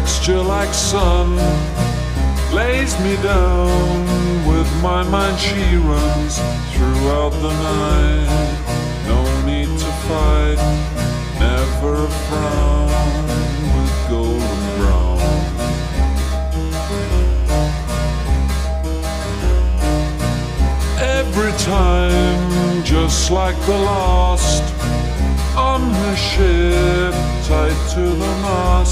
texture like sun lays me down. With my mind she runs throughout the night. No need to fight, never a frown, with golden brown. Every time, just like the last, on her ship, tied to the mast.